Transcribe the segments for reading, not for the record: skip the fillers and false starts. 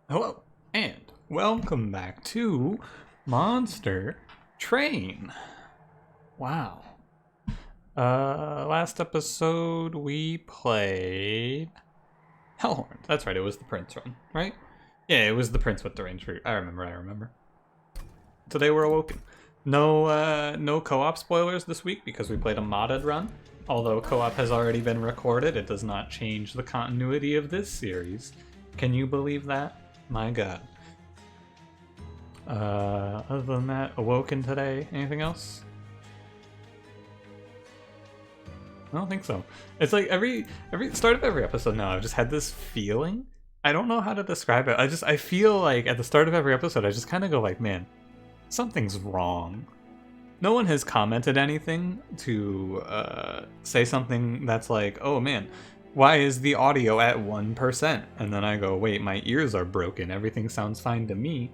Hello, and welcome back to Monster Train. Wow. Last episode we played Hellhorn. That's right, it was the Prince run, right? Yeah, it was the Prince with the range route. I remember. Today we're Awoken. No co-op spoilers this week because we played a modded run. Although co-op has already been recorded, it does not change the continuity of this series. Can you believe that? My god. Other than that, Awoken today. Anything else? I don't think so. It's like every start of every episode now, I've just had this feeling. I don't know how to describe it. I feel like at the start of every episode, I just kind of go like, man, something's wrong. No one has commented anything to say something that's like, oh man, why is the audio at 1%? And then I go, wait, my ears are broken. Everything sounds fine to me.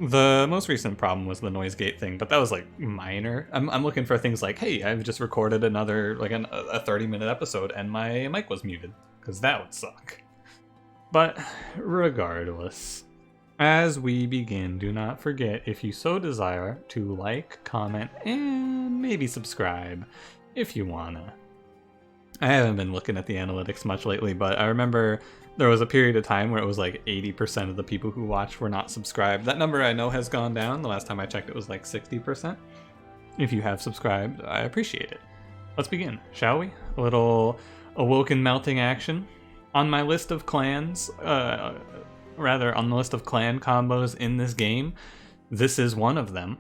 The most recent problem was the noise gate thing, but that was like minor. I'm looking for things like, hey, I've just recorded another, like a 30-minute episode and my mic was muted, because that would suck. But regardless, as we begin, do not forget, if you so desire, to like, comment, and maybe subscribe if you wanna. I haven't been looking at the analytics much lately, but I remember there was a period of time where it was like 80% of the people who watched were not subscribed. That number I know has gone down. The last time I checked it was like 60%. If you have subscribed, I appreciate it. Let's begin, shall we? A little Awoken melting action. On my list of clans, on the list of clan combos in this game, this is one of them.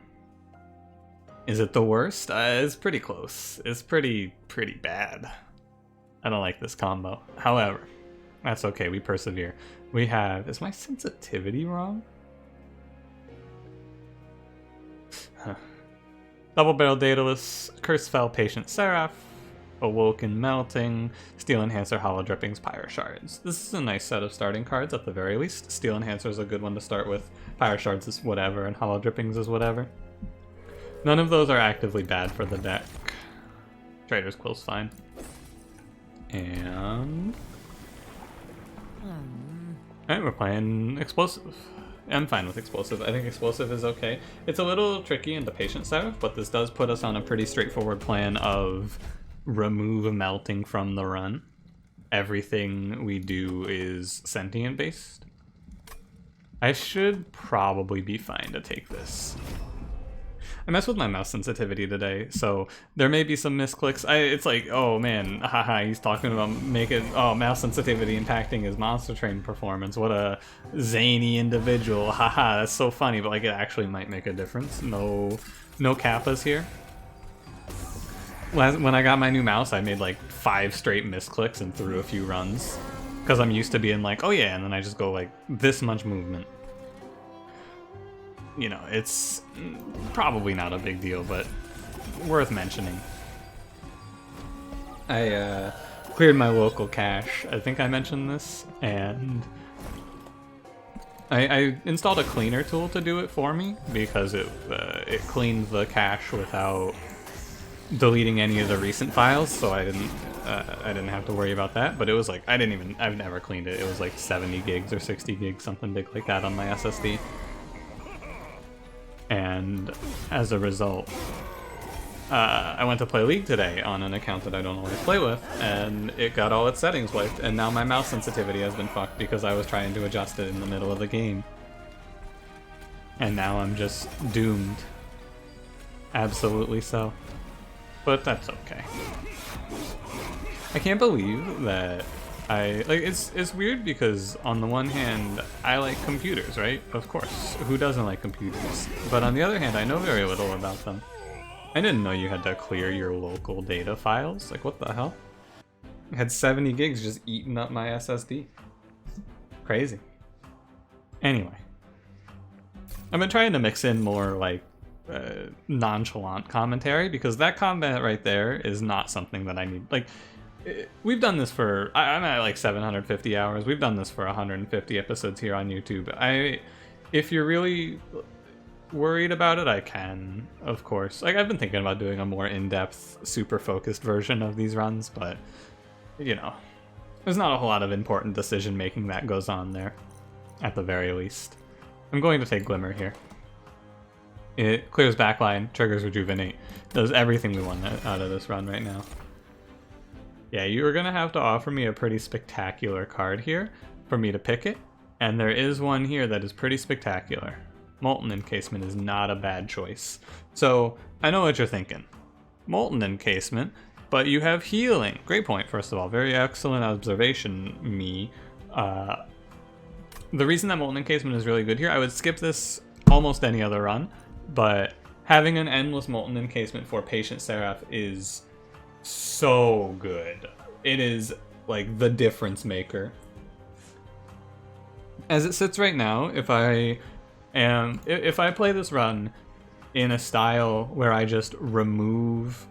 Is it the worst? It's pretty close. It's pretty bad. I don't like this combo. However, that's okay, we persevere. We have... Is my sensitivity wrong? Huh. Double Barrel Daedalus, Curse Fell Patient Seraph, Awoken Melting, Steel Enhancer, Hollow Drippings, Pyre Shards. This is a nice set of starting cards at the very least. Steel Enhancer is a good one to start with. Pyre Shards is whatever, and Hollow Drippings is whatever. None of those are actively bad for the deck. Trader's Quill's fine. And... Alright, we're playing Explosive. I'm fine with Explosive. I think Explosive is okay. It's a little tricky into Patient Seraph, but this does put us on a pretty straightforward plan of remove melting from the run. Everything we do is sentient based. I should probably be fine to take this. I messed with my mouse sensitivity today, so there may be some misclicks. It's like, oh man, haha, he's talking about mouse sensitivity impacting his Monster Train performance. What a zany individual, haha, that's so funny, but like it actually might make a difference. No kappas here. When I got my new mouse, I made like 5 straight misclicks and threw a few runs. Because I'm used to being like, oh yeah, and then I just go like this much movement. You know, it's probably not a big deal, but worth mentioning. I cleared my local cache. I think I mentioned this, and I installed a cleaner tool to do it for me because it cleaned the cache without deleting any of the recent files, so I didn't have to worry about that. But it was like I've never cleaned it. It was like 70 gigs or 60 gigs, something big like that on my SSD. And as a result, I went to play League today on an account that I don't always play with, and it got all its settings wiped, and now my mouse sensitivity has been fucked because I was trying to adjust it in the middle of the game. And now I'm just doomed. Absolutely so. But that's okay. I can't believe that it's weird because on the one hand, I like computers, right? Of course, who doesn't like computers? But on the other hand, I know very little about them. I didn't know you had to clear your local data files. Like, what the hell? I had 70 gigs just eating up my SSD. Crazy. Anyway. I've been trying to mix in more, like, nonchalant commentary, because that combat right there is not something that I need. Like, we've done this for, I'm at like 750 hours. We've done this for 150 episodes here on YouTube. If you're really worried about it, I can, of course. Like, I've been thinking about doing a more in-depth, super focused version of these runs, but, you know, there's not a whole lot of important decision making that goes on there. at the very least. I'm going to take Glimmer here. It clears backline, triggers Rejuvenate, does everything we want out of this run right now. Yeah, you are going to have to offer me a pretty spectacular card here for me to pick it, and there is one here that is pretty spectacular. Molten Encasement is not a bad choice. So, I know what you're thinking. Molten Encasement, but you have Healing. Great point, first of all. Very excellent observation, me. The reason that Molten Encasement is really good here, I would skip this almost any other run, but having an endless Molten Encasement for Patient Seraph is so good. It is like the difference maker. As it sits right now, if I play this run in a style where I just remove,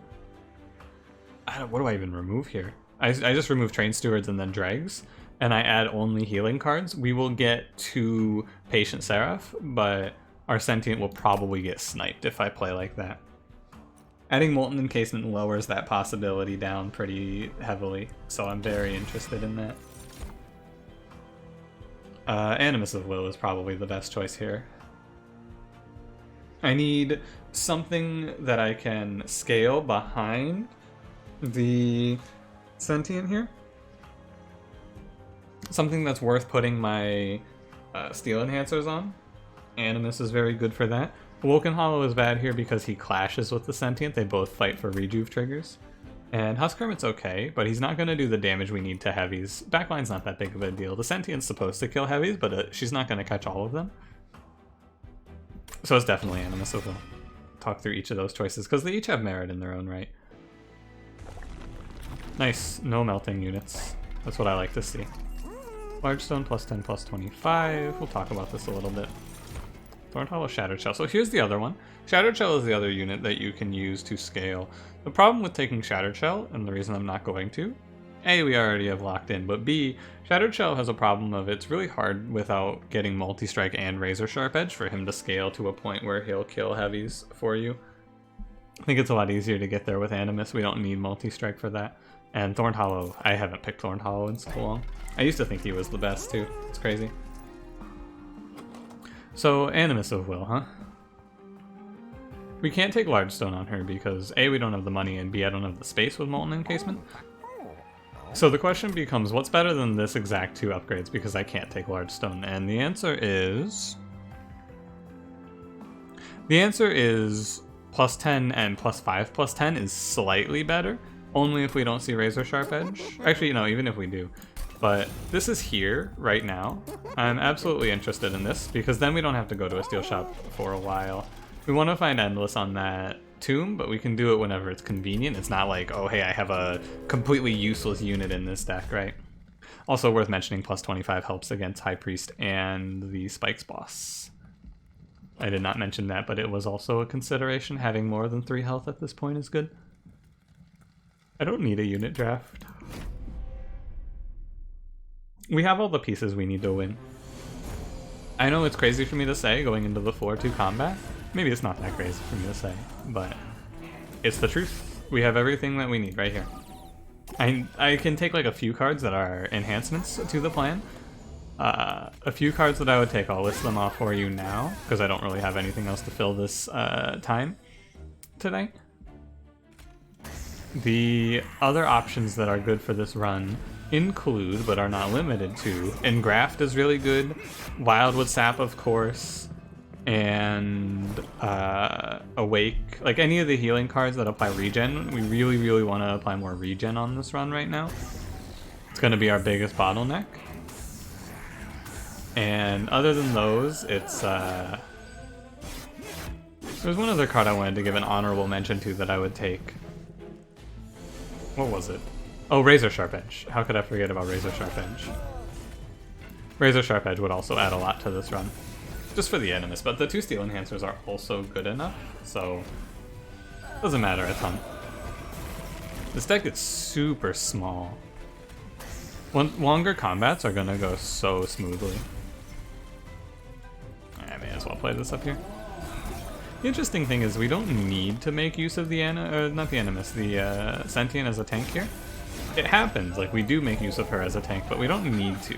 what do I even remove here? I just remove Train Stewards and then Dregs, and I add only healing cards, we will get to Patient Seraph, but our Sentient will probably get sniped if I play like that. Adding Molten Encasement lowers that possibility down pretty heavily, so I'm very interested in that. Animus of Will is probably the best choice here. I need something that I can scale behind the Sentient here. Something that's worth putting my Steel Enhancers on. Animus is very good for that. Awoken Hollow is bad here because he clashes with the Sentient. They both fight for Rejuve triggers. And Husk Hermit's okay, but he's not going to do the damage we need to heavies. Backline's not that big of a deal. The Sentient's supposed to kill heavies, but she's not going to catch all of them. So it's definitely Animus, so we'll talk through each of those choices, because they each have merit in their own right. Nice, no melting units. That's what I like to see. Large Stone plus 10 plus 25. We'll talk about this a little bit. Thorn Hollow, Shattered Shell. So here's the other one. Shattered Shell is the other unit that you can use to scale. The problem with taking Shattered Shell, and the reason I'm not going to, A, we already have locked in, but B, Shattered Shell has a problem of it's really hard without getting Multi-Strike and Razor Sharp Edge for him to scale to a point where he'll kill heavies for you. I think it's a lot easier to get there with Animus. We don't need Multi-Strike for that. And Thorn Hollow, I haven't picked Thorn Hollow in so long. I used to think he was the best too. It's crazy. So, Animus of Will, huh? We can't take Large Stone on her because A, we don't have the money, and B, I don't have the space with Molten Encasement. So the question becomes, what's better than this exact two upgrades, because I can't take Large Stone? And the answer is... plus 10 and plus 5 plus 10 is slightly better, only if we don't see Razor Sharp Edge. Actually, no, even if we do. But this is here right now. I'm absolutely interested in this because then we don't have to go to a steel shop for a while. We want to find Endless on that tomb, but we can do it whenever it's convenient. It's not like, oh hey, I have a completely useless unit in this deck, right? Also worth mentioning, plus 25 helps against High Priest and the Spikes boss. I did not mention that, but it was also a consideration. Having more than 3 health at this point is good. I don't need a unit draft. We have all the pieces we need to win. I know it's crazy for me to say going into the 4-2 combat. Maybe it's not that crazy for me to say, but it's the truth. We have everything that we need right here. I can take like a few cards that are enhancements to the plan. A few cards that I would take, I'll list them off for you now, because I don't really have anything else to fill this time today. The other options that are good for this run include, but are not limited to, Engraft is really good, Wildwood Sap of course, and Awake. Like any of the healing cards that apply regen, we really want to apply more regen on this run right now. It's going to be our biggest bottleneck. And other than those, it's there's one other card I wanted to give an honorable mention to that I would take. What was it? Oh, Razor Sharp Edge. How could I forget about Razor Sharp Edge? Razor Sharp Edge would also add a lot to this run. Just for the Animus, but the 2 Steel Enhancers are also good enough, so doesn't matter a ton. This deck is super small. Longer combats are gonna go so smoothly. I may as well play this up here. The interesting thing is we don't need to make use of the the Sentient as a tank here. It happens, like we do make use of her as a tank, but we don't need to.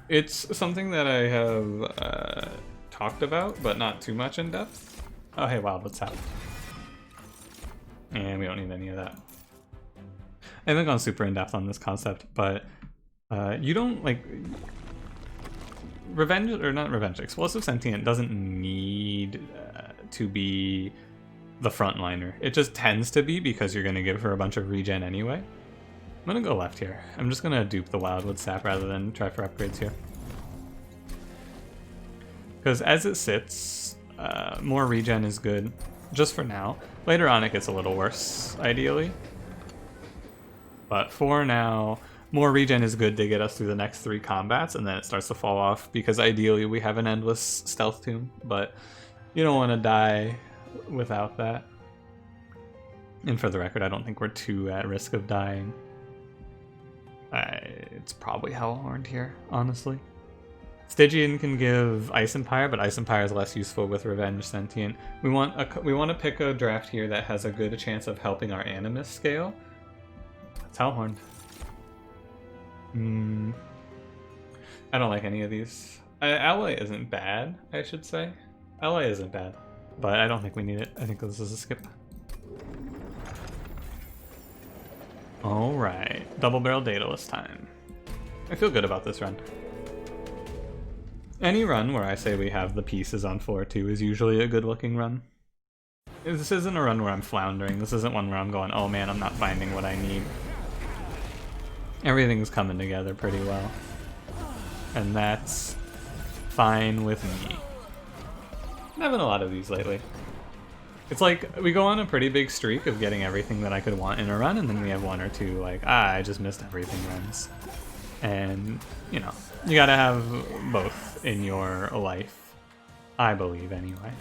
It's something that I have talked about, but not too much in depth. Oh, hey, wow, what's happening? And we don't need any of that. I haven't gone super in depth on this concept, but you don't like revenge or not revenge. Explosive sentient doesn't need to be the frontliner. It just tends to be because you're gonna give her a bunch of regen anyway. I'm gonna go left here. I'm just gonna dupe the Wildwood Sap rather than try for upgrades here. Because as it sits, more regen is good, just for now. Later on it gets a little worse, ideally. But for now, more regen is good to get us through the next 3 combats, and then it starts to fall off, because ideally we have an endless stealth tomb, but you don't want to die without that. And for the record, I don't think we're too at risk of dying. It's probably Hellhorned here, honestly. Stygian can give Ice Empire, but Ice Empire is less useful with Revenge Sentient. We want to pick a draft here that has a good chance of helping our Animus scale. It's Hellhorned. I don't like any of these. Ally isn't bad, I should say. Ally isn't bad, but I don't think we need it. I think this is a skip. Alright, double barrel Daedalus time. I feel good about this run. Any run where I say we have the pieces on floor 2 is usually a good looking run. This isn't a run where I'm floundering. This isn't one where I'm going, oh man, I'm not finding what I need. Everything's coming together pretty well. And that's fine with me. I'm having a lot of these lately. It's like, we go on a pretty big streak of getting everything that I could want in a run, and then we have 1 or 2 like, I just missed everything runs. And, you know, you gotta have both in your life. I believe, anyway.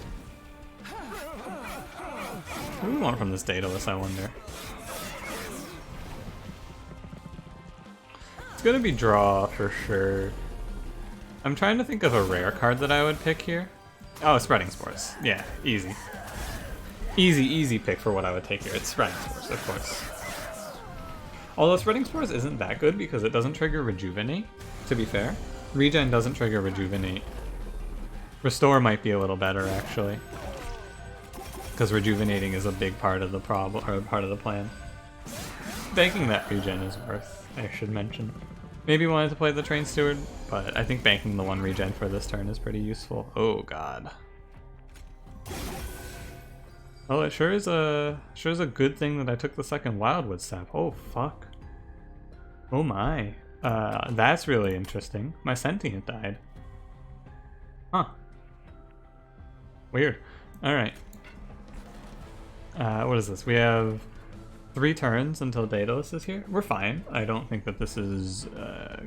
What do we want from this Daedalus, I wonder? It's gonna be draw for sure. I'm trying to think of a rare card that I would pick here. Oh, Spreading Spores. Yeah, easy. Easy pick for what I would take here. It's Spreading Spores, of course. Although Spreading Spores isn't that good because it doesn't trigger Rejuvenate, to be fair. Regen doesn't trigger Rejuvenate. Restore might be a little better, actually. Because rejuvenating is a big part of the problem, or part of the plan. Banking that regen is worth, I should mention. Maybe wanted to play the Train Steward, but I think banking the 1 regen for this turn is pretty useful. Oh god. Well, it sure is a good thing that I took the 2nd Wildwood Sap. Oh fuck. Oh my. That's really interesting. My Sentient died. Huh. Weird. Alright. What is this? We have 3 turns until Daedalus is here. We're fine. I don't think that this is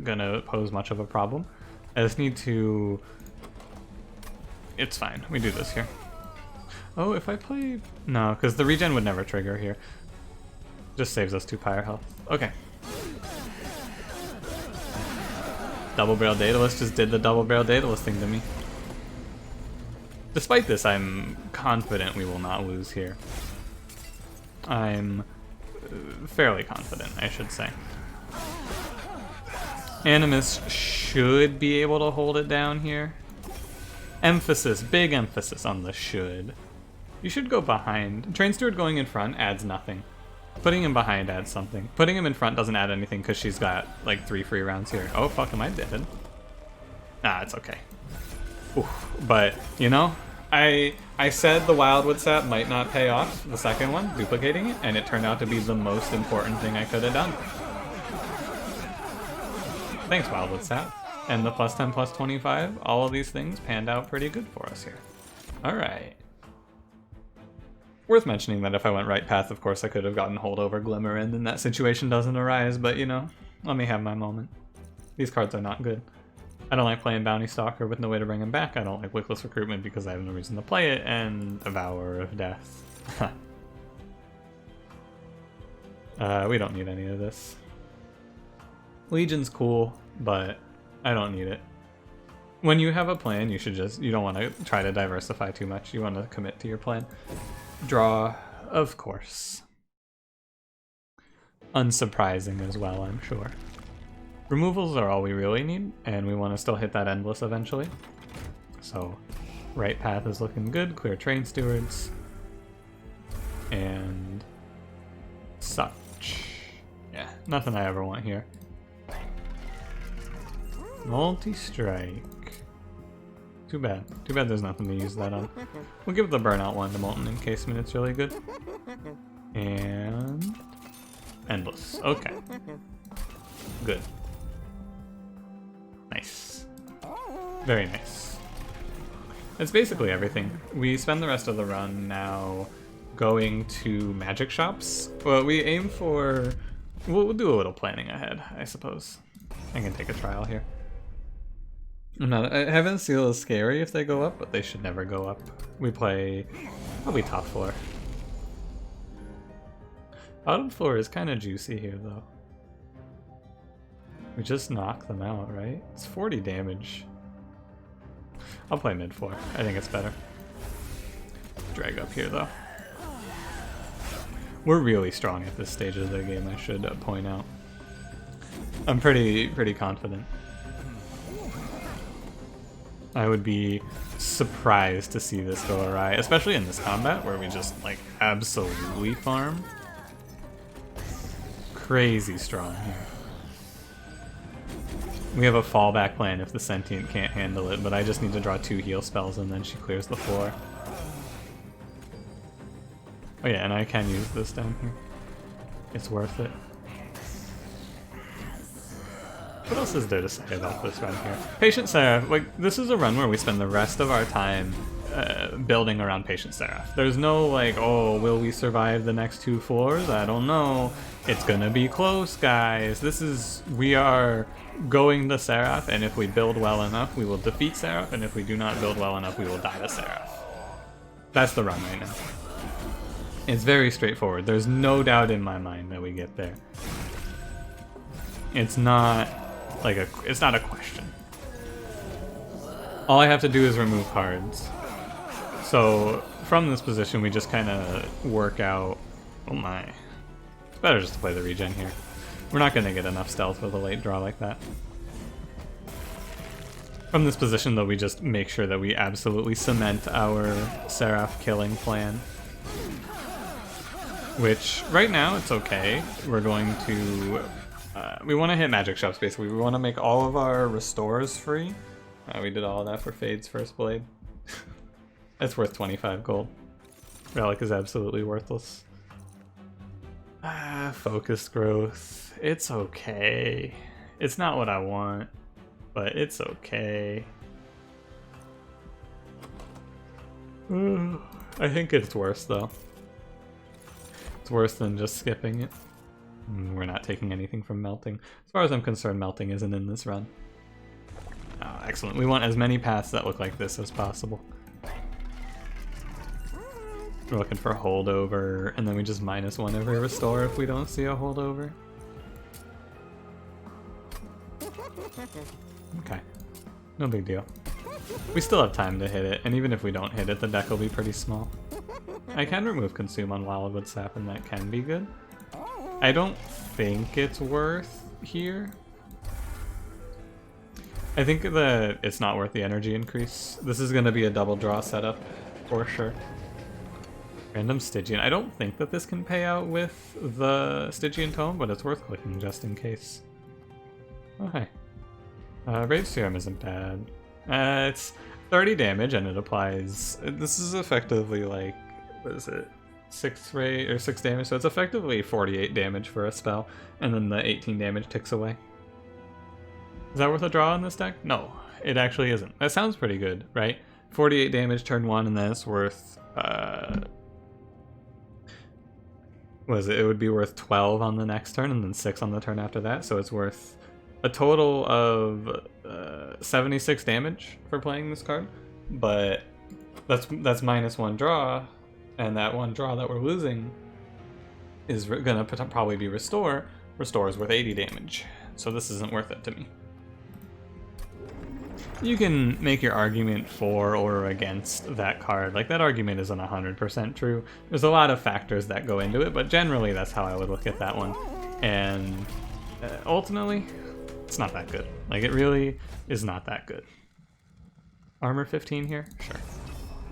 gonna pose much of a problem. I just need to... It's fine. We do this here. Oh, if I play... No, because the regen would never trigger here. Just saves us 2 pyre health. Okay. Double Barrel Daedalus just did the Double Barrel Daedalus thing to me. Despite this, I'm confident we will not lose here. I'm fairly confident, I should say. Animus should be able to hold it down here. Emphasis, big emphasis on the should. You should go behind. Train Steward going in front adds nothing. Putting him behind adds something. Putting him in front doesn't add anything because she's got like 3 free rounds here. Oh fuck, am I dead? Nah, it's okay. Oof. But, you know, I said the Wildwood Sap might not pay off, the 2nd one, duplicating it, and it turned out to be the most important thing I could have done. Thanks, Wildwood Sap. And the +10, +25, all of these things panned out pretty good for us here. Alright. Worth mentioning that if I went right path, of course I could have gotten Holdover Glimmer, and then that situation doesn't arise, but you know, let me have my moment. These cards are not good. I don't like playing Bounty Stalker with no way to bring him back. I don't like Wickless Recruitment because I have no reason to play it, and Devourer of Death. We don't need any of this. Legion's cool, but I don't need it. When you have a plan, you don't want to try to diversify too much. You want to commit to your plan. Draw, of course. Unsurprising as well, I'm sure. Removals are all we really need, and we want to still hit that endless eventually. So, right path is looking good. Clear train stewards. And such. Yeah, nothing I ever want here. Multi-strike. Too bad. Too bad there's nothing to use that on. We'll give the burnout one to Molten Encasement, it's really good. And endless. Okay. Good. Nice. Very nice. That's basically everything. We spend the rest of the run now going to magic shops. Well, we aim for... We'll do a little planning ahead, I suppose. I can take a trial here. Heaven Seal is scary if they go up, but they should never go up. We play probably top floor. Bottom floor is kind of juicy here, though. We just knock them out, right? It's 40 damage. I'll play mid floor. I think it's better. Drag up here, though. We're really strong at this stage of the game, I should point out. I'm pretty confident. I would be surprised to see this go awry, especially in this combat where we just like absolutely farm. Crazy strong here. We have a fallback plan if the Sentient can't handle it, but I just need to draw 2 heal spells and then she clears the floor. Oh yeah, and I can use this down here. It's worth it. What else is there to say about this run here? Patient Seraph, like, this is a run where we spend the rest of our time building around Patient Seraph. There's no, like, oh, will we survive the next 2 floors? I don't know. It's gonna be close, guys. We are going to Seraph, and if we build well enough, we will defeat Seraph, and if we do not build well enough, we will die to Seraph. That's the run right now. It's very straightforward. There's no doubt in my mind that we get there. It's not like it's not a question. All I have to do is remove cards. So from this position, we just kind of work out. Oh my! It's better just to play the regen here. We're not going to get enough stealth with a late draw like that. From this position, though, we just make sure that we absolutely cement our Seraph killing plan. Which right now it's okay. We're going to. We want to hit magic shops, basically. We want to make all of our restores free. We did all of that for Fade's first blade. That's worth 25 gold. Relic is absolutely worthless. Focus growth. It's okay. It's not what I want, but it's okay. I think it's worse, though. It's worse than just skipping it. We're not taking anything from melting. As far as I'm concerned, melting isn't in this run. Oh, excellent. We want as many paths that look like this as possible. We're looking for a holdover, and then we just -1 every restore if we don't see a holdover. Okay. No big deal. We still have time to hit it, and even if we don't hit it, the deck will be pretty small. I can remove Consume on Wildwood Sap, and that can be good. I don't think it's worth here. I think that it's not worth the energy increase. This is going to be a double draw setup, for sure. Random Stygian. I don't think that this can pay out with the Stygian Tome, but it's worth clicking just in case. Oh, hey. Rage Serum isn't bad. It's 30 damage, and it applies... This is effectively like... What is it? 6 damage, so it's effectively 48 damage for a spell, and then the 18 damage ticks away. Is that worth a draw in this deck? No, it actually isn't. That sounds pretty good, right? 48 damage turn 1, and then it's worth... what is it? It would be worth 12 on the next turn, and then 6 on the turn after that, so it's worth a total of 76 damage for playing this card, but that's -1 draw. And that 1 draw that we're losing is gonna probably be Restore. Restore is worth 80 damage, so this isn't worth it to me. You can make your argument for or against that card. Like, that argument isn't 100% true. There's a lot of factors that go into it, but generally that's how I would look at that one. And ultimately, It's not that good. Like, it really is not that good. Armor 15 here? Sure.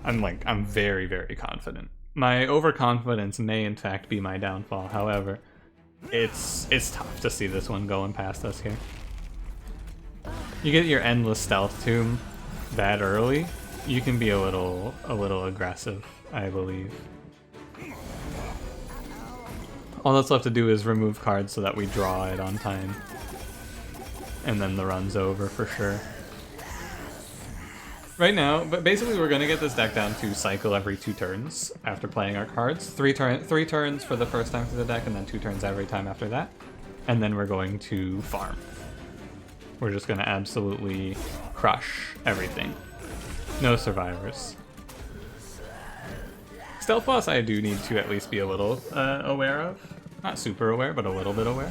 I'm very, very confident. My overconfidence may in fact be my downfall, however, it's tough to see this one going past us here. You get your endless stealth tomb that early, you can be a little aggressive, I believe. All that's left to do is remove cards so that we draw it on time. And then the run's over for sure. Right now, but basically we're gonna get this deck down to cycle every 2 turns after playing our cards. 3 turns for the first time through the deck, and then 2 turns every time after that. And then we're going to farm. We're just gonna absolutely crush everything. No survivors. Stealth boss I do need to at least be a little aware of. Not super aware, but a little bit aware.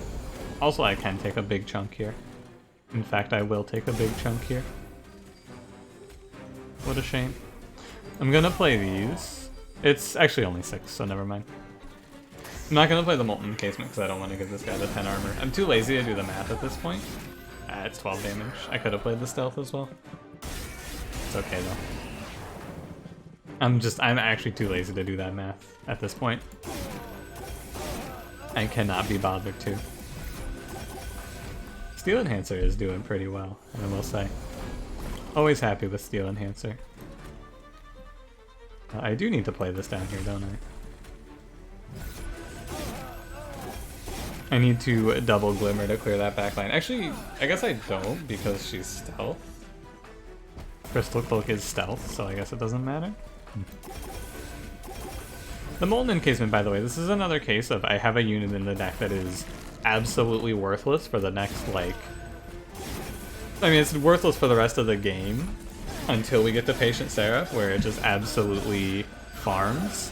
Also, I can take a big chunk here. In fact, I will take a big chunk here. What a shame. I'm gonna play these. It's actually only 6, so never mind. I'm not gonna play the Molten Encasement because I don't want to give this guy the 10 armor. I'm too lazy to do the math at this point. It's 12 damage. I could have played the stealth as well. It's okay though. I'm actually too lazy to do that math at this point. I cannot be bothered to. Steel Enhancer is doing pretty well, I will say. Always happy with Steel Enhancer. I do need to play this down here, don't I? I need to double Glimmer to clear that backline. Actually, I guess I don't because she's stealth. Crystal Cloak is stealth, so I guess it doesn't matter. The Molten Encasement, by the way, this is another case of I have a unit in the deck that is absolutely worthless for the next, like... I mean, it's worthless for the rest of the game until we get to Patient Seraph, where it just absolutely farms.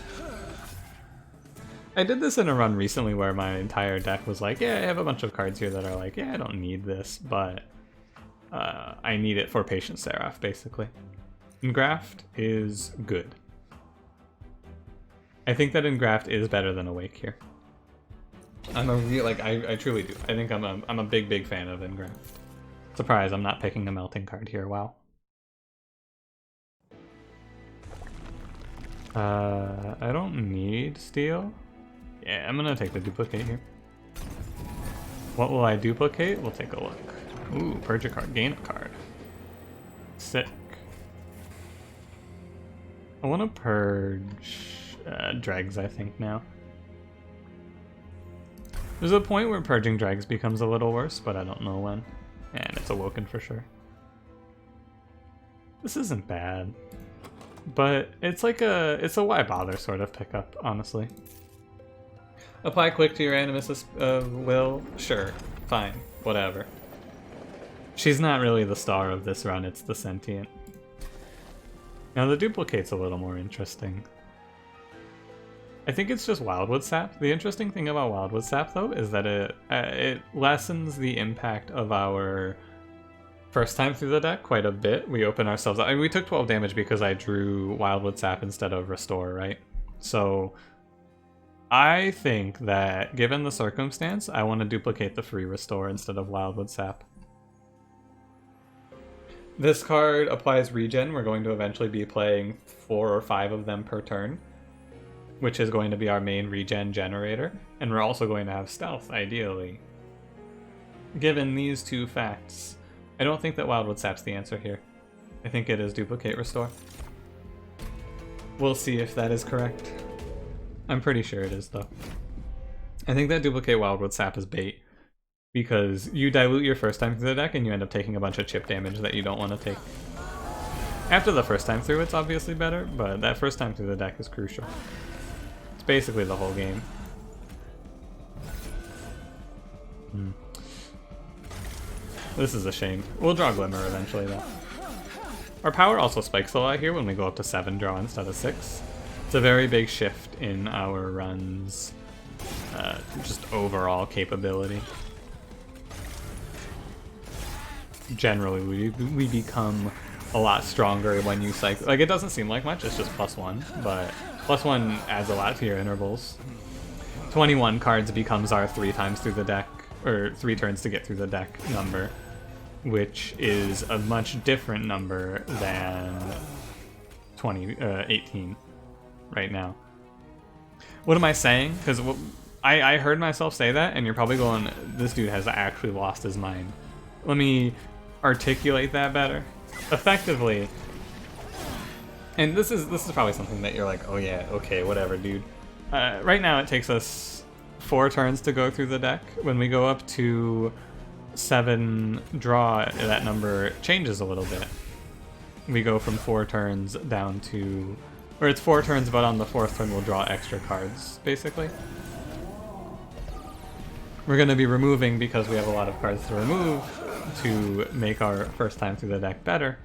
I did this in a run recently where my entire deck was like, yeah, I have a bunch of cards here that are like, yeah, I don't need this, but I need it for Patient Seraph, basically. Engraft is good. I think that Engraft is better than Awake here. I'm a real, like, I truly do. I think I'm a big fan of Engraft. Surprise, I'm not picking a Melting card here, wow. I don't need Steel. Yeah, I'm gonna take the Duplicate here. What will I duplicate? We'll take a look. Ooh, purge a card, gain a card. Sick. I want to purge dregs, I think, now. There's a point where purging dregs becomes a little worse, but I don't know when. And it's Awoken for sure. This isn't bad. But it's like it's a why bother sort of pickup, honestly. Apply quick to your Animus will? Sure, fine, whatever. She's not really the star of this run, it's the Sentient. Now the Duplicate's a little more interesting. I think it's just Wildwood Sap. The interesting thing about Wildwood Sap, though, is that it lessens the impact of our first time through the deck quite a bit. We open ourselves up. I mean, we took 12 damage because I drew Wildwood Sap instead of Restore, right? So I think that, given the circumstance, I want to duplicate the free Restore instead of Wildwood Sap. This card applies regen. We're going to eventually be playing 4 or 5 of them per turn, which is going to be our main regen generator, and we're also going to have stealth, ideally. Given these two facts, I don't think that Wildwood Sap's the answer here. I think it is Duplicate Restore. We'll see if that is correct. I'm pretty sure it is, though. I think that Duplicate Wildwood Sap is bait, because you dilute your first time through the deck and you end up taking a bunch of chip damage that you don't want to take. After the first time through, it's obviously better, but that first time through the deck is crucial. It's basically the whole game. This is a shame. We'll draw Glimmer eventually, though. Our power also spikes a lot here when we go up to 7 draw instead of 6. It's a very big shift in our run's just overall capability. Generally, we become a lot stronger when you cycle. Like, it doesn't seem like much, it's just +1, but +1 adds a lot to your intervals. 21 cards becomes our 3 times through the deck, or 3 turns to get through the deck number. which is a much different number than 18 right now. What am I saying? Because I heard myself say that, and you're probably going, this dude has actually lost his mind. Let me articulate that better. Effectively, and this is probably something that you're like, oh yeah, okay, whatever, dude. Right now it takes us 4 turns to go through the deck. When we go up to 7 draw, that number changes a little bit. We go from 4 turns down to, or it's 4 turns, but on the 4th turn we'll draw extra cards, basically. We're going to be removing because we have a lot of cards to remove to make our first time through the deck better.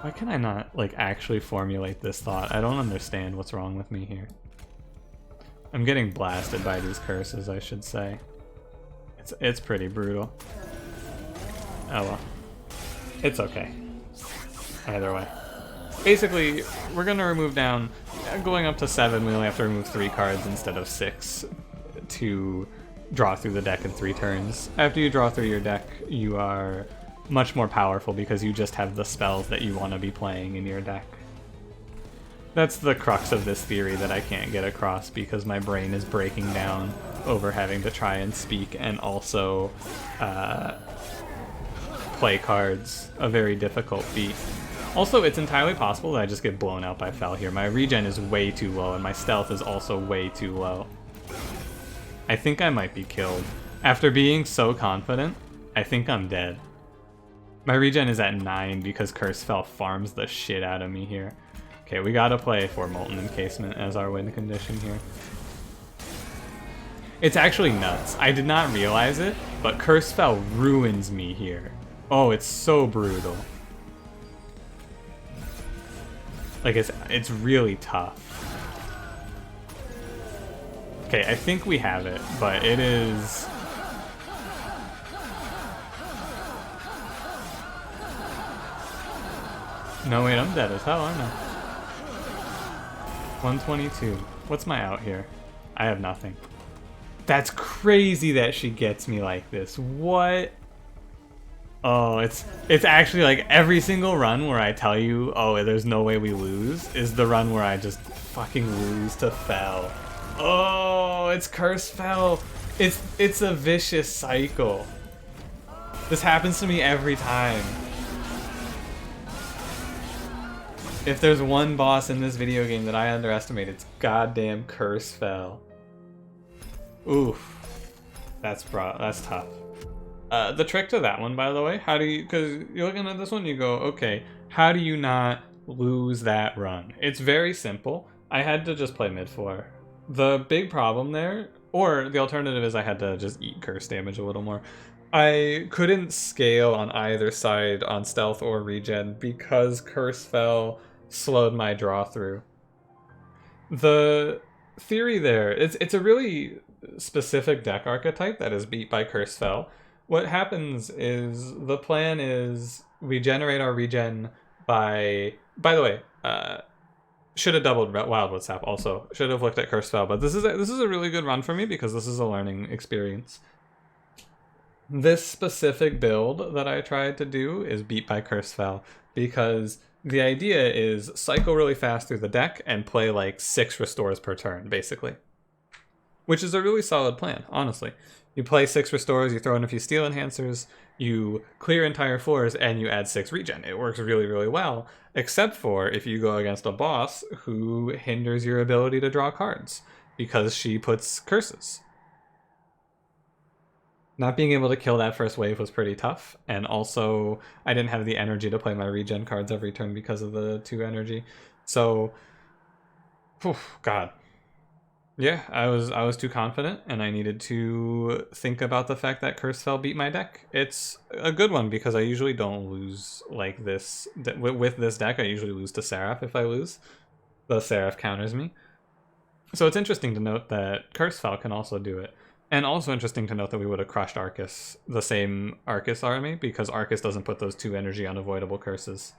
Why can I not, like, actually formulate this thought? I don't understand what's wrong with me here. I'm getting blasted by these curses, I should say. It's pretty brutal. Oh well. It's okay. Either way. Basically, we're gonna remove down, going up to 7, we only have to remove 3 cards instead of 6 to draw through the deck in 3 turns. After you draw through your deck, you are much more powerful because you just have the spells that you want to be playing in your deck. That's the crux of this theory that I can't get across because my brain is breaking down over having to try and speak and also play cards, a very difficult feat. Also, it's entirely possible that I just get blown out by Fel here. My regen is way too low and my stealth is also way too low. I think I might be killed. After being so confident, I think I'm dead. My regen is at 9 because Curse Fel farms the shit out of me here. Okay, we gotta play for Molten Encasement as our win condition here. It's actually nuts. I did not realize it, but Curse Fel ruins me here. Oh, it's so brutal. Like, it's really tough. Okay, I think we have it, but it is... No, wait, I'm dead as hell, aren't I? 122. What's my out here? I have nothing. That's crazy that she gets me like this. What? Oh, it's actually like every single run where I tell you, oh, there's no way we lose, is the run where I just fucking lose to Fel. Oh, it's Curse Fel. It's a vicious cycle. This happens to me every time. If there's one boss in this video game that I underestimate, it's goddamn Curse Fel. Oof. That's tough. The trick to that one, by the way, how do you, because you're looking at this one, you go, okay, how do you not lose that run? It's very simple. I had to just play mid-4. The big problem there, or the alternative is I had to just eat curse damage a little more. I couldn't scale on either side on stealth or regen because Curse Fel slowed my draw through. The theory there, it's a really specific deck archetype that is beat by Curse Fel. What happens is the plan is we generate our regen by the way, should have doubled Wildwood Sap also. Should have looked at Curse Fel, but this is a really good run for me because this is a learning experience. This specific build that I tried to do is beat by Curse Fel because the idea is cycle really fast through the deck and play like 6 restores per turn, basically. Which is a really solid plan, honestly. You play 6 restores, you throw in a few steel enhancers, you clear entire floors, and you add 6 regen. It works really, really well, except for if you go against a boss who hinders your ability to draw cards because she puts curses. Not being able to kill that first wave was pretty tough, and also I didn't have the energy to play my regen cards every turn because of the 2 energy. So, God. Yeah, I was too confident, and I needed to think about the fact that Curse Fel beat my deck. It's a good one because I usually don't lose like this. With this deck, I usually lose to Seraph if I lose. The Seraph counters me. So it's interesting to note that Curse Fel can also do it. And also interesting to note that we would have crushed Arcus, the same Arcus army, because Arcus doesn't put those 2 energy unavoidable curses.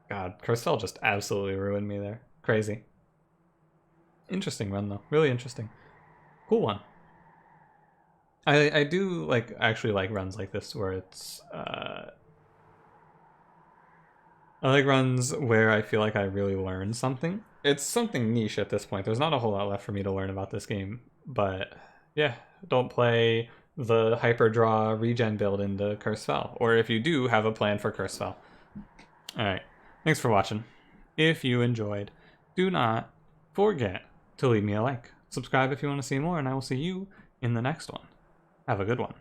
God, Curse Fel just absolutely ruined me there. Crazy. Interesting run, though. Really interesting. Cool one. I do like actually like runs like this where it's I like runs where I feel like I really learn something. It's something niche at this point. There's not a whole lot left for me to learn about this game, but yeah, don't play the Hyperdraw regen build into Curse Spell, or if you do, have a plan for Curse Spell. Alright, thanks for watching. If you enjoyed, do not forget to leave me a like. Subscribe if you want to see more, and I will see you in the next one. Have a good one.